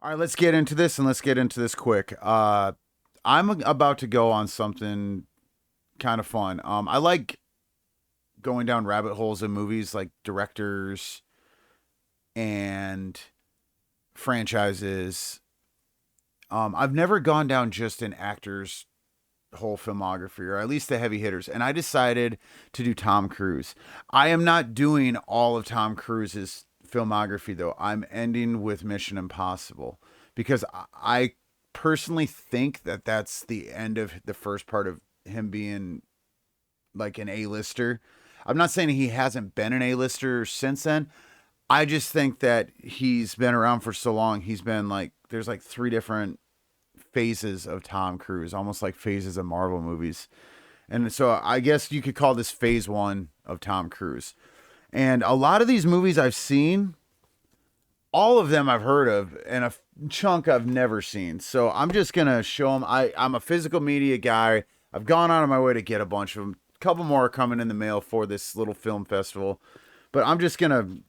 All right, let's get into this and let's get into this quick. I'm about to go on something kind of fun. I like going down rabbit holes in movies like directors and franchises. I've never gone down just an actor's whole filmography, or at least the heavy hitters, and I decided to do Tom Cruise. I am not doing all of Tom Cruise's filmography, though. I'm ending with Mission Impossible because I personally think that that's the end of the first part of him being like an A-lister. I'm not saying he hasn't been an A-lister since then. I just think that he's been around for so long. He's been like, there's like three different phases of Tom Cruise, almost like phases of Marvel movies. And so I guess you could call this phase one of Tom Cruise. And a lot of these movies I've seen, all of them I've heard of, and a chunk I've never seen. So I'm just going to show them. I'm a physical media guy. I've gone out of my way to get a bunch of them. A couple more are coming in the mail for this little film festival. But I'm just going to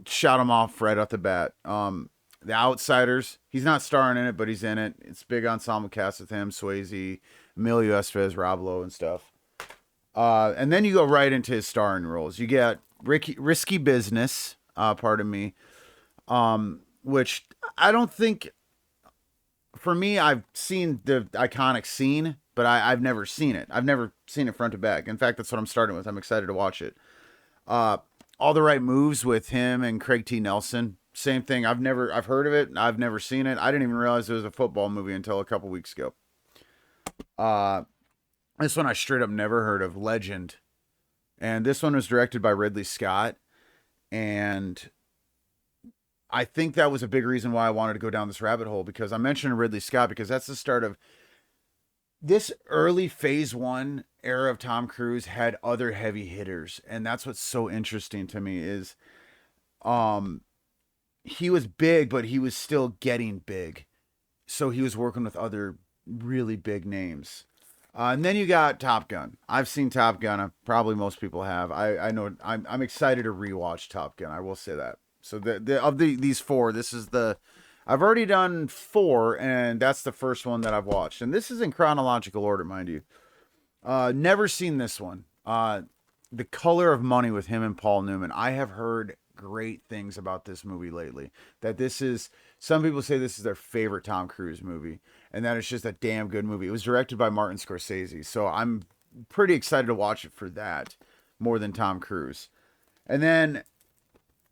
shout them off right off the bat. The Outsiders. He's not starring in it, but he's in it. It's big ensemble cast with him, Swayze, Emilio Estevez, Rob Lowe, and stuff. And then you go right into his starring roles. You get Risky Business, pardon me, which I don't think, for me, I've seen the iconic scene, but I've never seen it. I've never seen it front to back. In fact, that's what I'm starting with. I'm excited to watch it. All the Right Moves with him and Craig T. Nelson. Same thing. I've heard of it. I've never seen it. I didn't even realize it was a football movie until a couple weeks ago. This one I straight up never heard of. Legend. And this one was directed by Ridley Scott. And I think that was a big reason why I wanted to go down this rabbit hole, because I mentioned Ridley Scott because that's the start of this early phase one era of Tom Cruise had other heavy hitters. And that's what's so interesting to me is he was big, but he was still getting big. So he was working with other really big names. And then you got Top Gun. I've seen Top Gun. Probably most people have. I know. I'm excited to rewatch Top Gun. I will say that. So these four, this is the. I've already done four, and that's the first one that I've watched. And this is in chronological order, mind you. Never seen this one. The Color of Money with him and Paul Newman. I have heard great things about this movie lately. That this is, some people say this is their favorite Tom Cruise movie, and that it's just a damn good movie. It was directed by Martin Scorsese, so I'm pretty excited to watch it for that more than Tom Cruise. And then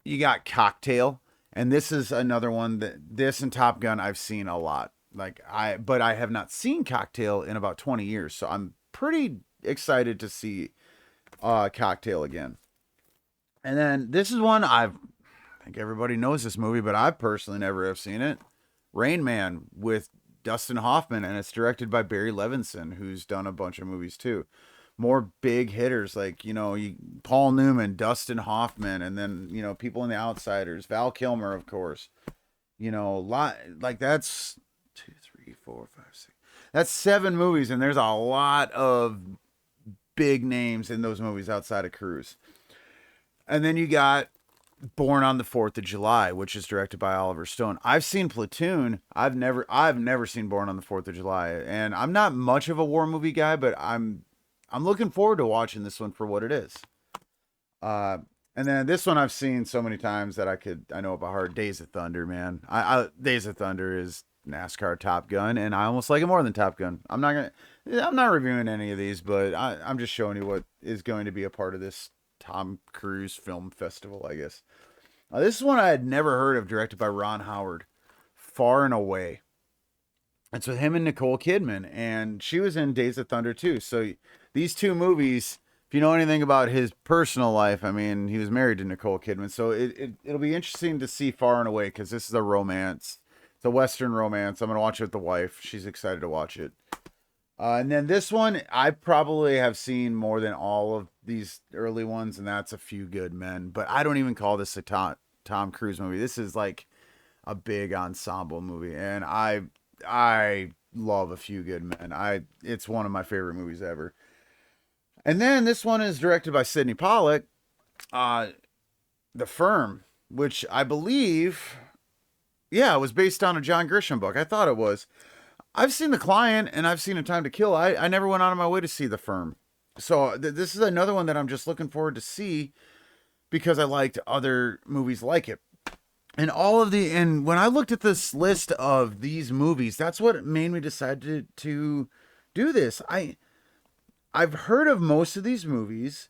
you got Cocktail, and this is another one that this and Top Gun I've seen a lot. But I have not seen Cocktail in about 20 years, so I'm pretty excited to see Cocktail again. And then this is one I think everybody knows this movie, but I personally never have seen it. Rain Man with Dustin Hoffman, and it's directed by Barry Levinson, who's done a bunch of movies too. More big hitters like, Paul Newman, Dustin Hoffman, and then, people in The Outsiders, Val Kilmer, of course. Lot like that's 2, 3, 4, 5, 6. That's 7 movies, and there's a lot of big names in those movies outside of Cruise. And then you got Born on the 4th of July, which is directed by Oliver Stone. I've seen Platoon. I've never seen Born on the 4th of July. And I'm not much of a war movie guy, but I'm looking forward to watching this one for what it is. And then this one I've seen so many times that I know it by heart. Days of Thunder, man. Days of Thunder is NASCAR Top Gun, and I almost like it more than Top Gun. I'm not reviewing any of these, but I'm just showing you what is going to be a part of this Tom Cruise Film Festival, I guess. This is one I had never heard of, directed by Ron Howard. Far and Away. It's with him and Nicole Kidman, and she was in Days of Thunder too. So these two movies, if you know anything about his personal life, I mean, he was married to Nicole Kidman. So it'll be interesting to see Far and Away, because this is a romance. It's a Western romance. I'm going to watch it with the wife. She's excited to watch it. And then this one, I probably have seen more than all of these early ones, and that's A Few Good Men. But I don't even call this a Tom Cruise movie. This is like a big ensemble movie, and I love A Few Good Men. It's one of my favorite movies ever. And then this one is directed by Sidney Pollack, The Firm, which I believe Yeah, it was based on a John Grisham book. I thought it was. I've seen The Client and I've seen A Time to Kill. I never went out of my way to see The Firm. So this is another one that I'm just looking forward to see because I liked other movies like it. And when I looked at this list of these movies, that's what made me decide to do this. I've heard of most of these movies,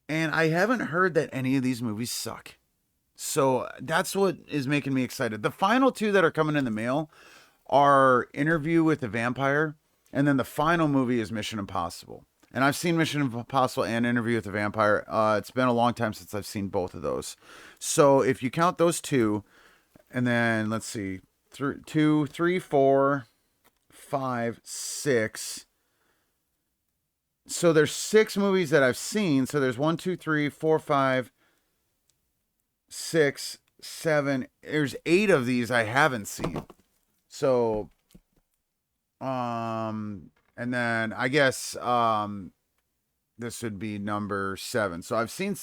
and I haven't heard that any of these movies suck. So that's what is making me excited. The final two that are coming in the mail are Interview with the Vampire, and then the final movie is Mission Impossible. And I've seen Mission Impossible and Interview with the Vampire. It's been a long time since I've seen both of those. So if you count those two, and then let's see, 2, 3, 4, 5, 6. So there's 6 movies that I've seen. So there's 1, 2, 3, 4, 5, 6, 7. There's 8 of these I haven't seen. So, and then I guess this would be number 7. So I've seen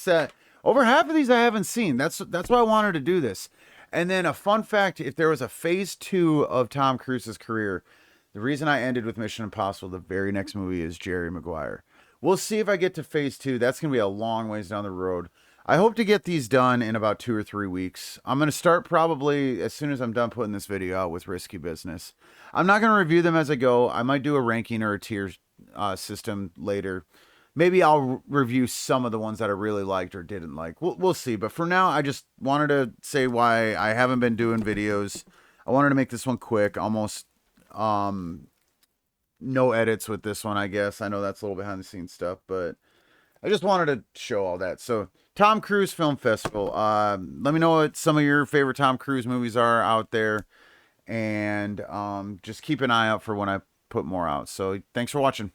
over half of these I haven't seen. That's why I wanted to do this. And then a fun fact: if there was a phase 2 of Tom Cruise's career, the reason I ended with Mission Impossible, the very next movie is Jerry Maguire. We'll see if I get to phase 2. That's gonna be a long ways down the road. I hope to get these done in about 2 or 3 weeks. I'm going to start probably as soon as I'm done putting this video out with Risky Business. I'm not going to review them as I go. I might do a ranking or a tier system later. Maybe I'll review some of the ones that I really liked or didn't like. We'll see. But for now, I just wanted to say why I haven't been doing videos. I wanted to make this one quick, almost no edits with this one, I guess. I know that's a little behind the scenes stuff, but I just wanted to show all that. So, Tom Cruise Film Festival. Let me know what some of your favorite Tom Cruise movies are out there. And just keep an eye out for when I put more out. So, thanks for watching.